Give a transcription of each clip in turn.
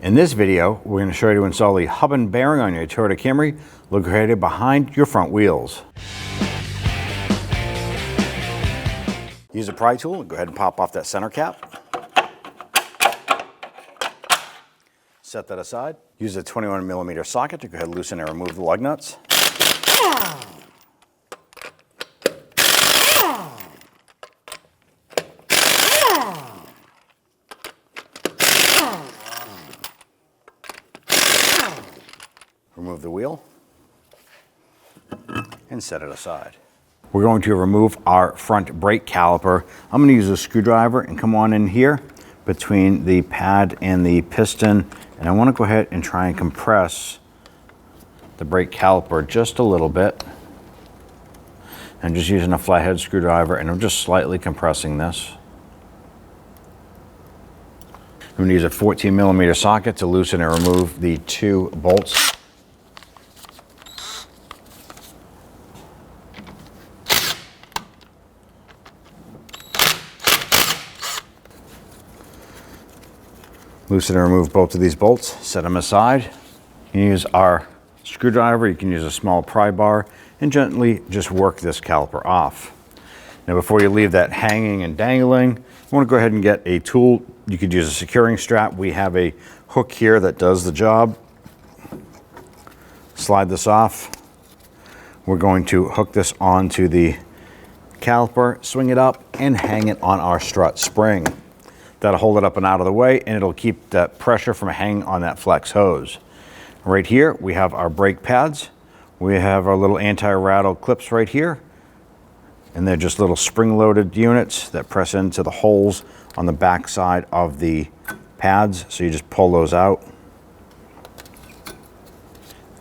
In this video, we're going to show you to install the hub and bearing on your Toyota Camry located behind your front wheels. Use a pry tool and go ahead and pop off that center cap. Set that aside. Use a 21mm socket to go ahead and loosen and remove the lug nuts. Remove the wheel and set it aside. We're going to remove our front brake caliper. I'm going to use a screwdriver and come on in here between the pad and the piston, and I want to go ahead and try and compress the brake caliper just a little bit. I'm just using a flathead screwdriver and I'm just slightly compressing this. I'm going to use a 14mm socket to loosen and remove the two bolts. Loosen and remove both of these bolts, set them aside. You can use our screwdriver, you can use a small pry bar, and gently just work this caliper off. Now before you leave that hanging and dangling, you want to go ahead and get a tool. You could use a securing strap. We have a hook here that does the job. Slide this off. We're going to hook this onto the caliper, swing it up, and hang it on our strut spring. That'll hold it up and out of the way, and it'll keep that pressure from hanging on that flex hose. Right here, we have our brake pads. We have our little anti-rattle clips right here. And they're just little spring-loaded units that press into the holes on the back side of the pads. So you just pull those out.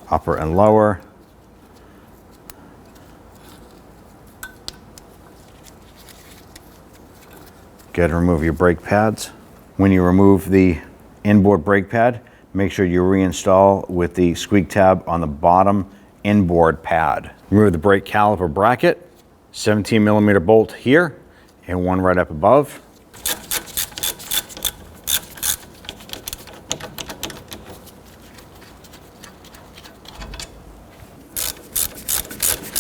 Upper and lower. Go ahead and remove your brake pads. When you remove the inboard brake pad, make sure you reinstall with the squeak tab on the bottom inboard pad. Remove the brake caliper bracket, 17mm bolt here, and one right up above.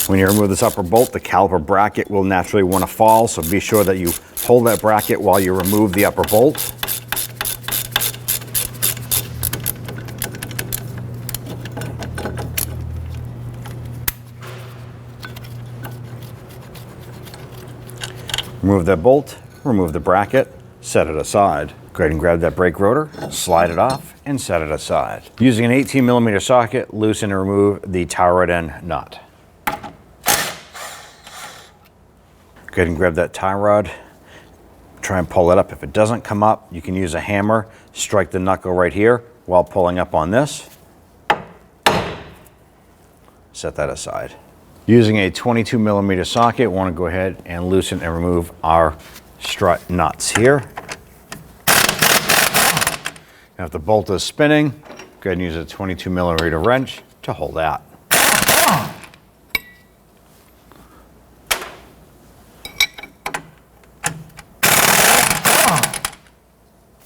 When you remove this upper bolt, the caliper bracket will naturally want to fall, so be sure that you hold that bracket while you remove the upper bolt. Remove that bolt, remove the bracket, set it aside. Go ahead and grab that brake rotor, slide it off, and set it aside. Using an 18mm socket, loosen and remove the tie rod end nut. Go ahead and grab that tie rod, try and pull it up. If it doesn't come up, you can use a hammer, strike the knuckle right here while pulling up on this. Set that aside. Using a 22mm socket, want to go ahead and loosen and remove our strut nuts here. Now if the bolt is spinning, go ahead and use a 22mm wrench to hold that.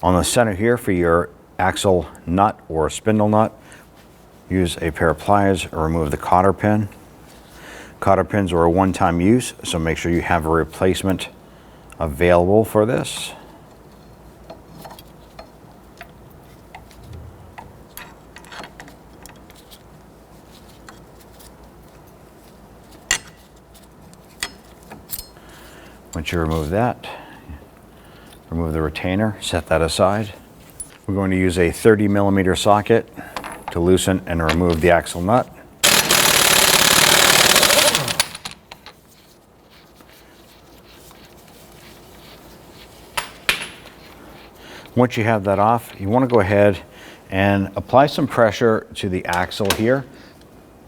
On the center here for your axle nut or spindle nut, use a pair of pliers or remove the cotter pin. Cotter pins are a one-time use, so make sure you have a replacement available for this. Once you remove that, remove the retainer, set that aside. We're going to use a 30mm socket to loosen and remove the axle nut. Once you have that off, you want to go ahead and apply some pressure to the axle here.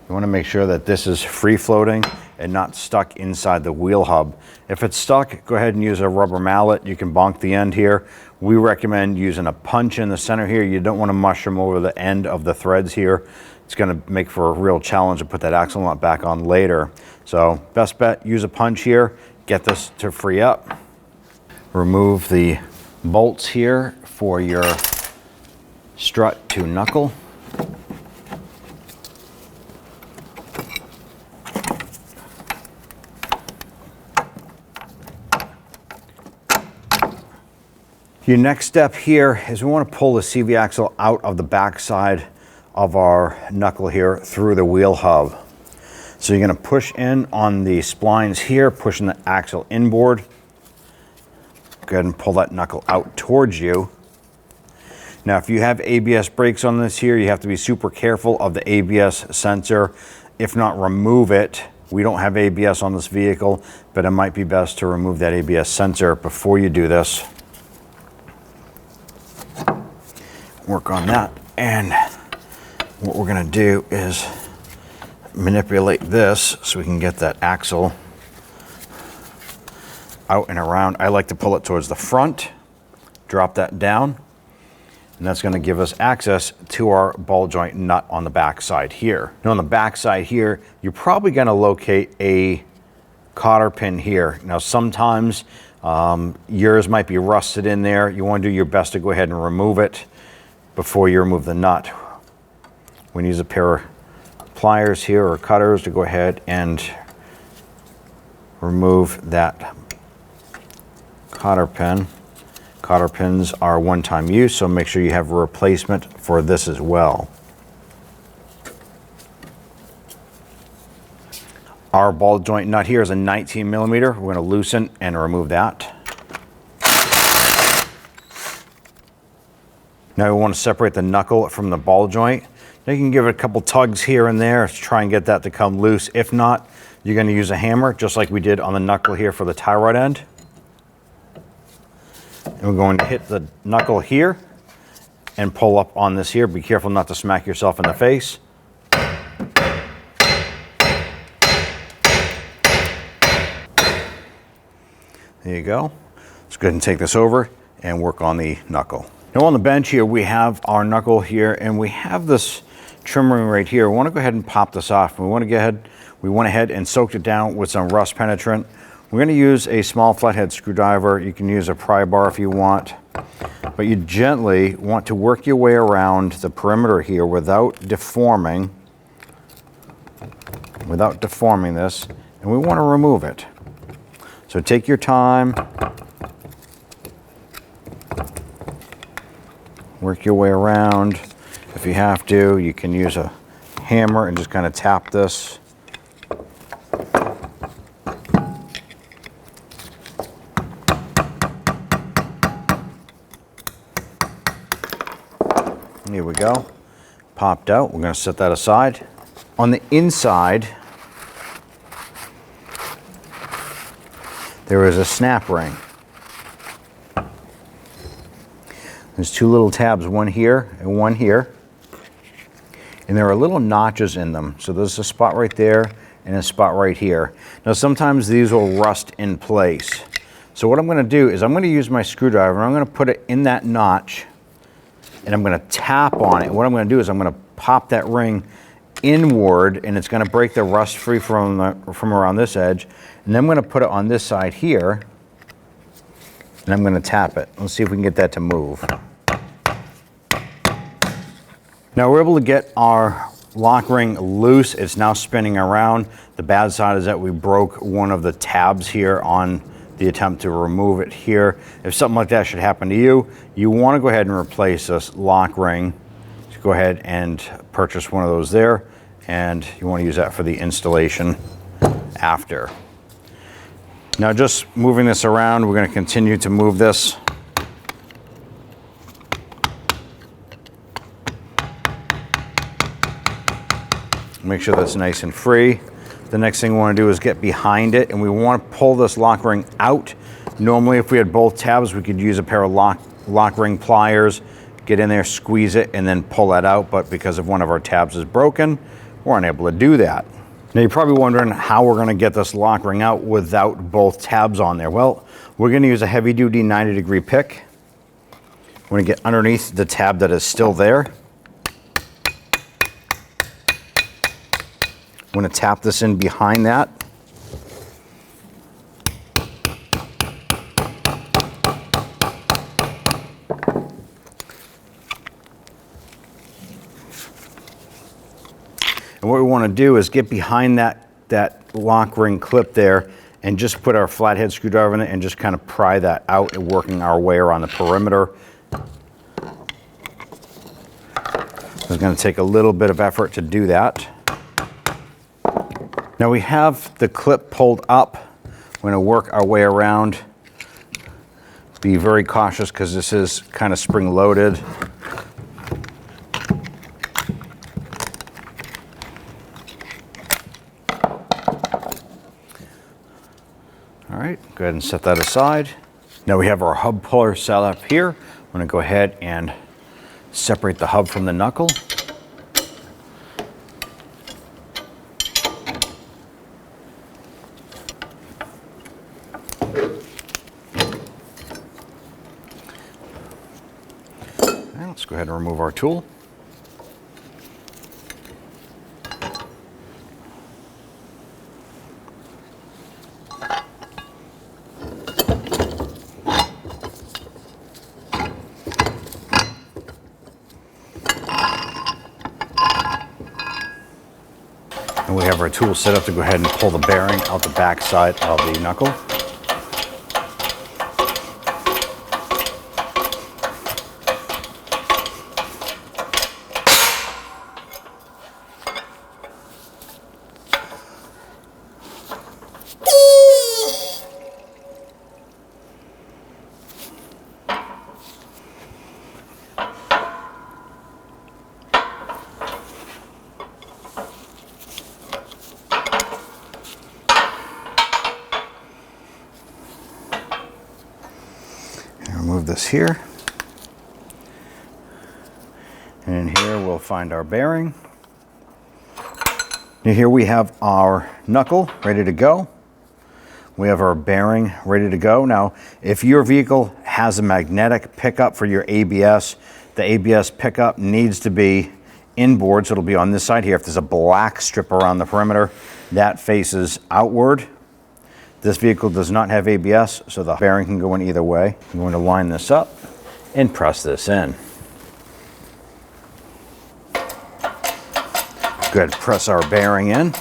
You want to make sure that this is free floating and not stuck inside the wheel hub. If it's stuck, go ahead and use a rubber mallet. You can bonk the end here. We recommend using a punch in the center here. You don't want to mushroom over the end of the threads here. It's going to make for a real challenge to put that axle nut back on later. So best bet, use a punch here, get this to free up. Remove the bolts here for your strut to knuckle. Your next step here is we want to pull the CV axle out of the back side of our knuckle here through the wheel hub. So you're going to push in on the splines here, pushing the axle inboard. Go ahead and pull that knuckle out towards you. Now, if you have ABS brakes on this here, you have to be super careful of the ABS sensor. If not, remove it. We don't have ABS on this vehicle, but it might be best to remove that ABS sensor before you do this. Work on that, and what we're going to do is manipulate this so we can get that axle out and around. I like to pull it towards the front, drop that down, and that's going to give us access to our ball joint nut on the back side here. Now on the back side here, you're probably going to locate a cotter pin here. Now sometimes yours might be rusted in there. You want to do your best to go ahead and remove it before you remove the nut. We use a pair of pliers here or cutters to go ahead and remove that cotter pin. Cotter pins are one-time use, so make sure you have a replacement for this as well. Our ball joint nut here is a 19 millimeter. We're going to loosen and remove that. Now we want to separate the knuckle from the ball joint. Now you can give it a couple tugs here and there to try and get that to come loose. If not, you're going to use a hammer, just like we did on the knuckle here for the tie rod end. And we're going to hit the knuckle here and pull up on this here. Be careful not to smack yourself in the face. There you go. Let's go ahead and take this over and work on the knuckle. Now on the bench here, we have our knuckle here, and we have this trim ring right here. We want to go ahead and pop this off. We went ahead and soaked it down with some rust penetrant. We're going to use a small flathead screwdriver. You can use a pry bar if you want, but you gently want to work your way around the perimeter here without deforming this, and we want to remove it. So take your time. Work your way around. If you have to, you can use a hammer and just kind of tap this. Here we go. Popped out. We're going to set that aside. On the inside, there is a snap ring. There's two little tabs, one here and one here. And there are little notches in them. So there's a spot right there and a spot right here. Now sometimes these will rust in place. So what I'm going to do is I'm going to use my screwdriver and I'm going to put it in that notch and I'm going to tap on it. What I'm going to do is I'm going to pop that ring inward and it's going to break the rust free from around this edge. And then I'm going to put it on this side here and I'm going to tap it. Let's see if we can get that to move. Now we're able to get our lock ring loose. It's now spinning around. The bad side is that we broke one of the tabs here on the attempt to remove it here. If something like that should happen to you, you want to go ahead and replace this lock ring. So go ahead and purchase one of those there, and you want to use that for the installation after. Now just moving this around, we're going to continue to move this. Make sure that's nice and free. The next thing we want to do is get behind it, and we want to pull this lock ring out. Normally, if we had both tabs, we could use a pair of lock ring pliers, get in there, squeeze it, and then pull that out. But because of one of our tabs is broken, we're unable to do that. Now you're probably wondering how we're going to get this lock ring out without both tabs on there. Well, we're going to use a heavy-duty 90-degree pick. We're going to get underneath the tab that is still there. I'm going to tap this in behind that. And what we want to do is get behind that lock ring clip there and just put our flathead screwdriver in it and just kind of pry that out and working our way around the perimeter. It's going to take a little bit of effort to do that. Now we have the clip pulled up. We're going to work our way around. Be very cautious because this is kind of spring loaded. All right, go ahead and set that aside. Now we have our hub puller set up here. I'm going to go ahead and separate the hub from the knuckle. Okay, let's go ahead and remove our tool. And we have our tool set up to go ahead and pull the bearing out the back side of the knuckle. Remove this here, and in here we'll find our bearing. And here we have our knuckle ready to go. We have our bearing ready to go. Now, if your vehicle has a magnetic pickup for your ABS, the ABS pickup needs to be inboard, so it'll be on this side here. If there's a black strip around the perimeter, that faces outward. This vehicle does not have ABS, so the bearing can go in either way. I'm going to line this up and press this in. Go ahead and press our bearing in.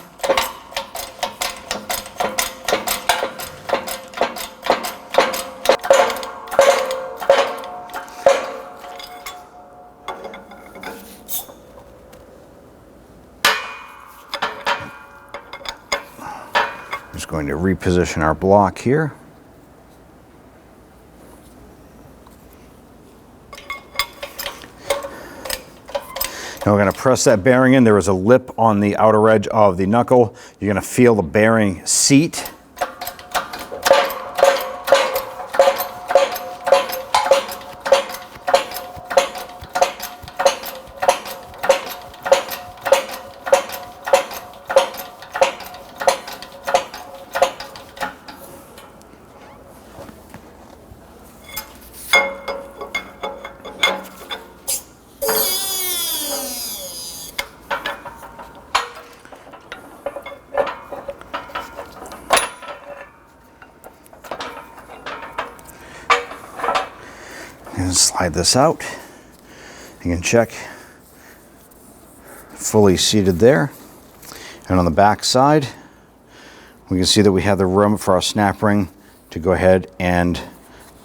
Just going to reposition our block here. Now we're going to press that bearing in. There is a lip on the outer edge of the knuckle. You're going to feel the bearing seat. And slide this out. You can check, fully seated there. And on the back side, we can see that we have the room for our snap ring to go ahead and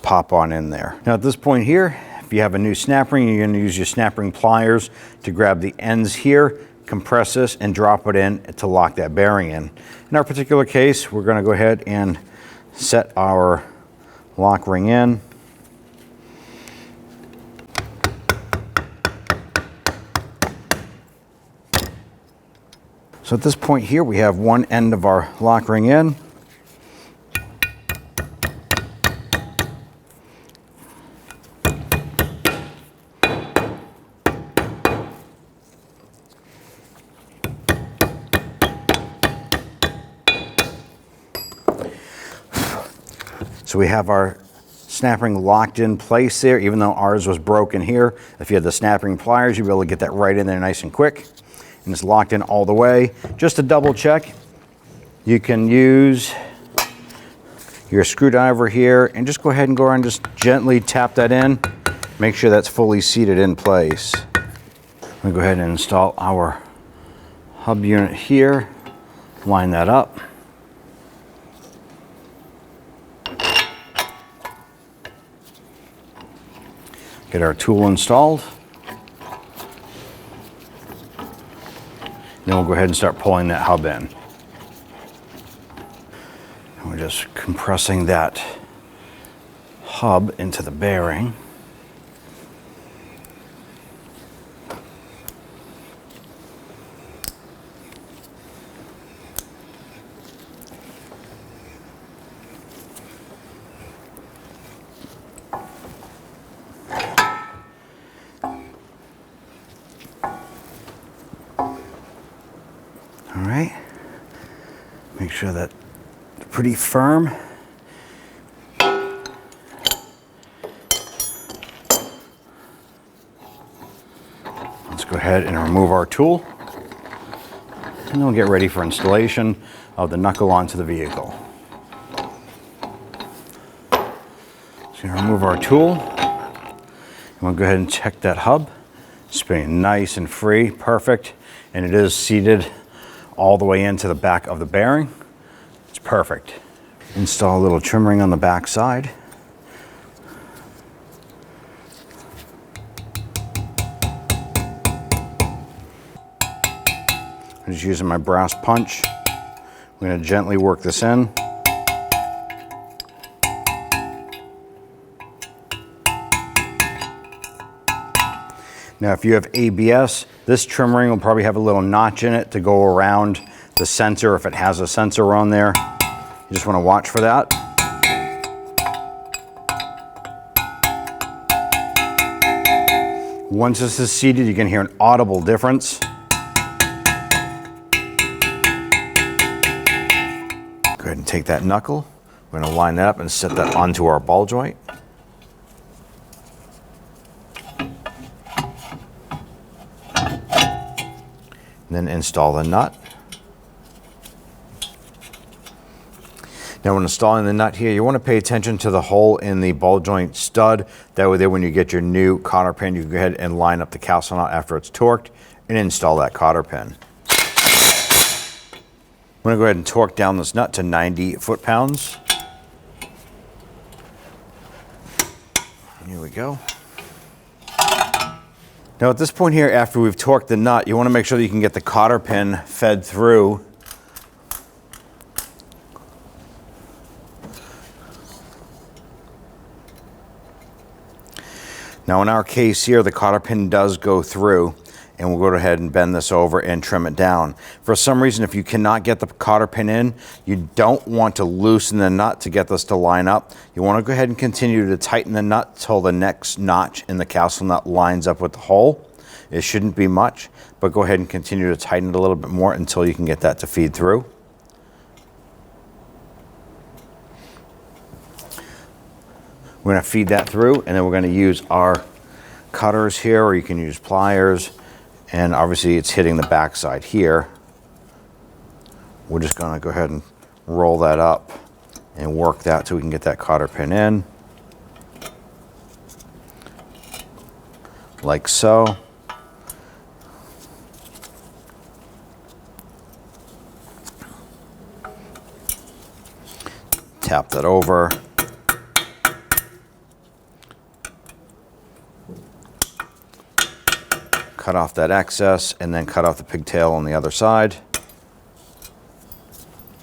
pop on in there. Now at this point here, if you have a new snap ring, you're going to use your snap ring pliers to grab the ends here, compress this, and drop it in to lock that bearing in. In our particular case, we're going to go ahead and set our lock ring in. So at this point here, we have one end of our lock ring in. So we have our snap ring locked in place there, even though ours was broken here. If you had the snap ring pliers, you'd be able to get that right in there nice and quick. And it's locked in all the way. Just to double check, you can use your screwdriver here and just go ahead and go around and just gently tap that in. Make sure that's fully seated in place. I'm gonna go ahead and install our hub unit here, line that up. Get our tool installed. Then we'll go ahead and start pulling that hub in. And we're just compressing that hub into the bearing. All right, make sure that it's pretty firm. Let's go ahead and remove our tool, and then we'll get ready for installation of the knuckle onto the vehicle. Just gonna remove our tool, and we'll go ahead and check that hub. Spinning nice and free, perfect, and it is seated all the way into the back of the bearing. It's perfect. Install a little trim ring on the back side. I'm just using my brass punch. I'm going to gently work this in. Now, if you have ABS, this trim ring will probably have a little notch in it to go around the sensor if it has a sensor on there. You just want to watch for that. Once this is seated, you can hear an audible difference. Go ahead and take that knuckle. We're going to line that up and set that onto our ball joint. Then install the nut. Now when installing the nut here, you want to pay attention to the hole in the ball joint stud. That way there, when you get your new cotter pin, you can go ahead and line up the castle nut after it's torqued and install that cotter pin. I'm going to go ahead and torque down this nut to 90 foot-pounds. Here we go. Now at this point here, after we've torqued the nut, you want to make sure that you can get the cotter pin fed through. Now in our case here, the cotter pin does go through, and we'll go ahead and bend this over and trim it down. For some reason, if you cannot get the cotter pin in, you don't want to loosen the nut to get this to line up. You want to go ahead and continue to tighten the nut till the next notch in the castle nut lines up with the hole. It shouldn't be much, but go ahead and continue to tighten it a little bit more until you can get that to feed through. We're going to feed that through, and then we're going to use our cutters here, or you can use pliers. And obviously it's hitting the backside here. We're just going to go ahead and roll that up and work that so we can get that cotter pin in. Like so. Tap that over. Cut off that excess, and then cut off the pigtail on the other side.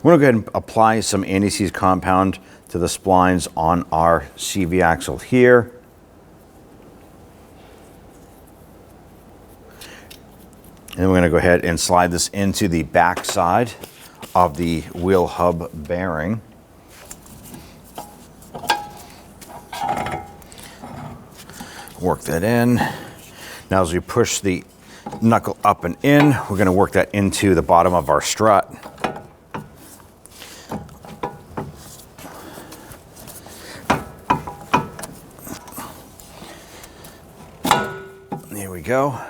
We're going to go ahead and apply some anti-seize compound to the splines on our CV axle here. And we're going to go ahead and slide this into the back side of the wheel hub bearing. Work that in. Now as we push the knuckle up and in, we're going to work that into the bottom of our strut. There we go.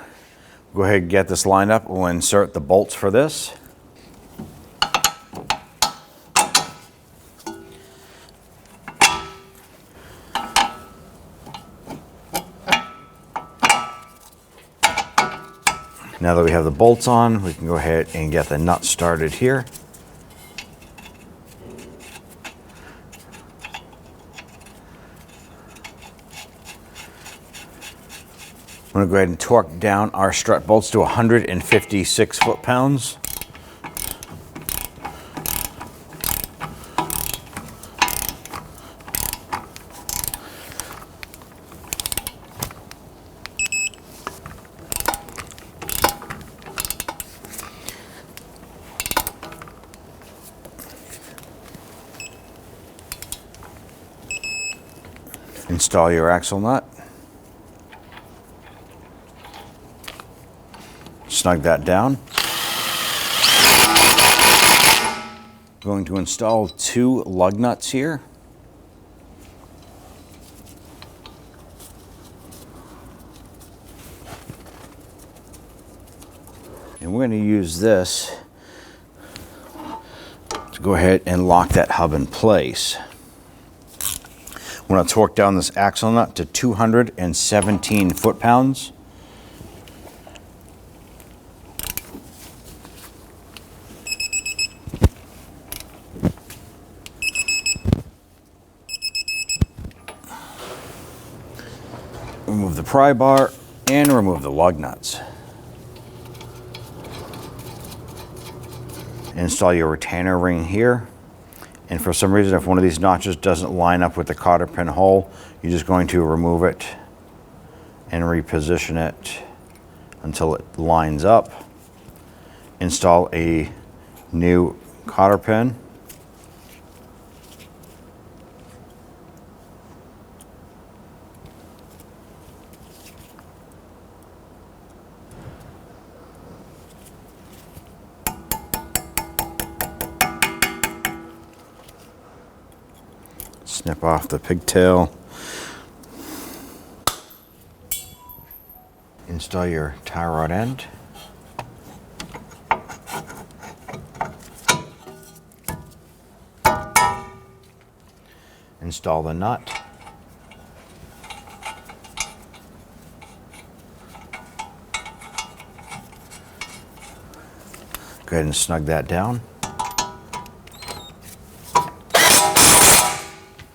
Go ahead and get this lined up. We'll insert the bolts for this. Now that we have the bolts on, we can go ahead and get the nut started here. I'm going to go ahead and torque down our strut bolts to 156 foot-pounds. Install your axle nut. Snug that down. Going to install 2 lug nuts here. And we're going to use this to go ahead and lock that hub in place. I'm going to torque down this axle nut to 217 foot-pounds. Remove the pry bar and remove the lug nuts. Install your retainer ring here. And for some reason, if one of these notches doesn't line up with the cotter pin hole, you're just going to remove it and reposition it until it lines up. Install a new cotter pin. Snip off the pigtail. Install your tie rod end. Install the nut. Go ahead and snug that down.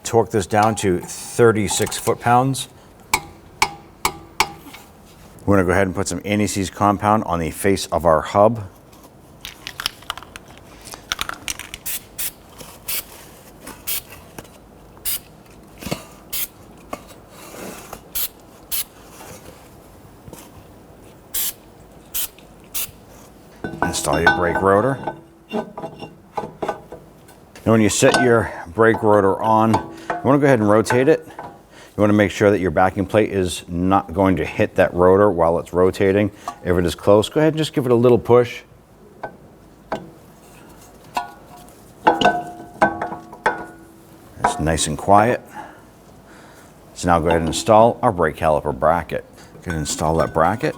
Torque this down to 36 foot-pounds. We're going to go ahead and put some anti-seize compound on the face of our hub. Install your brake rotor. Now when you set your brake rotor on, you want to go ahead and rotate it. You want to make sure that your backing plate is not going to hit that rotor while it's rotating. If it is close, go ahead and just give it a little push. It's nice and quiet. So now go ahead and install our brake caliper bracket. Go ahead and install that bracket.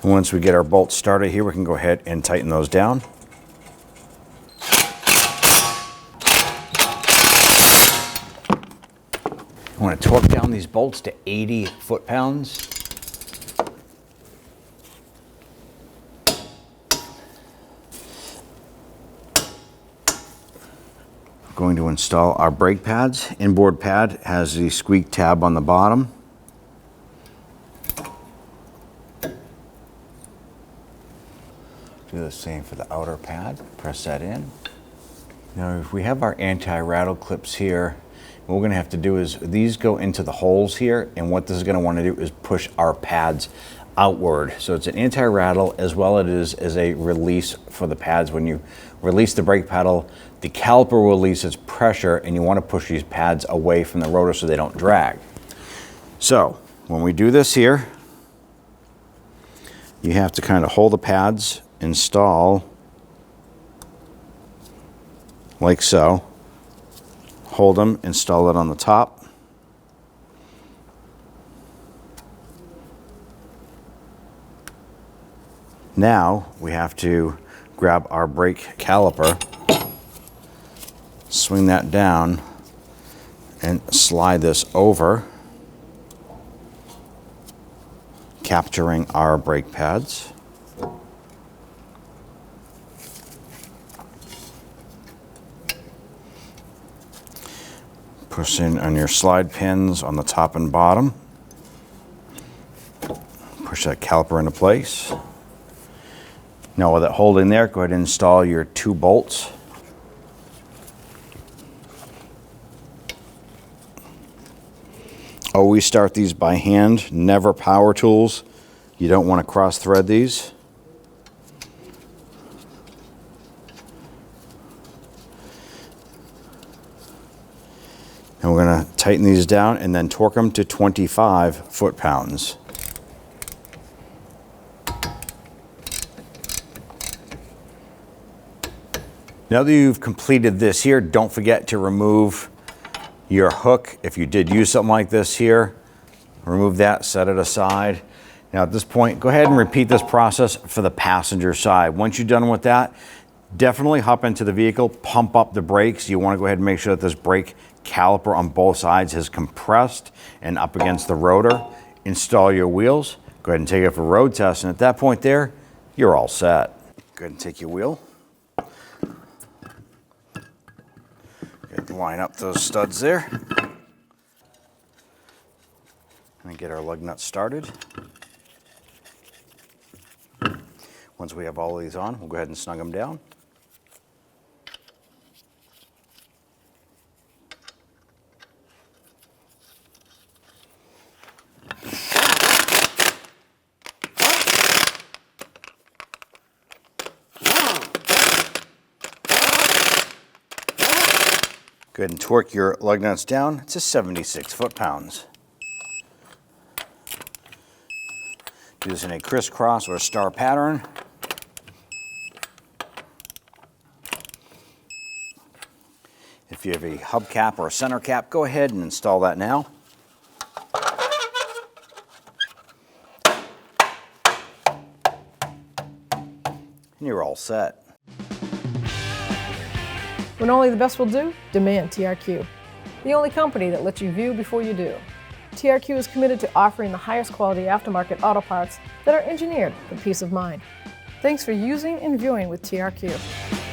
Once we get our bolts started here, we can go ahead and tighten those down. I want to torque down these bolts to 80 foot-pounds. Going to install our brake pads. Inboard pad has the squeak tab on the bottom. Do the same for the outer pad. Press that in. Now if we have our anti-rattle clips here, what we're going to have to do is these go into the holes here, and what this is going to want to do is push our pads outward. So it's an anti-rattle as well as a release for the pads. When you release the brake pedal, the caliper will release its pressure, and you want to push these pads away from the rotor so they don't drag. So when we do this here, you have to kind of hold the pads, install like so, hold them, install it on the top. Now we have to grab our brake caliper, swing that down and slide this over, capturing our brake pads. Push in on your slide pins on the top and bottom. Push that caliper into place. Now with it holding there, go ahead and install your 2 bolts. Always start these by hand, never power tools. You don't want to cross thread these. And we're going to tighten these down and then torque them to 25 foot-pounds. Now that you've completed this here, don't forget to remove your hook. If you did use something like this here, remove that, set it aside. Now at this point, go ahead and repeat this process for the passenger side. Once you're done with that, definitely hop into the vehicle, pump up the brakes. You want to go ahead and make sure that this brake caliper on both sides is compressed and up against the rotor. Install your wheels. Go ahead and take it for road test, and at that point there, you're all set. Go ahead and take your wheel. Line up those studs there. And get our lug nuts started. Once we have all of these on, we'll go ahead and snug them down. Go ahead and torque your lug nuts down to 76 foot-pounds. Do this in a crisscross or a star pattern. If you have a hubcap or a center cap, go ahead and install that now. And you're all set. When only the best will do, demand TRQ. The only company that lets you view before you do. TRQ is committed to offering the highest quality aftermarket auto parts that are engineered for peace of mind. Thanks for using and viewing with TRQ.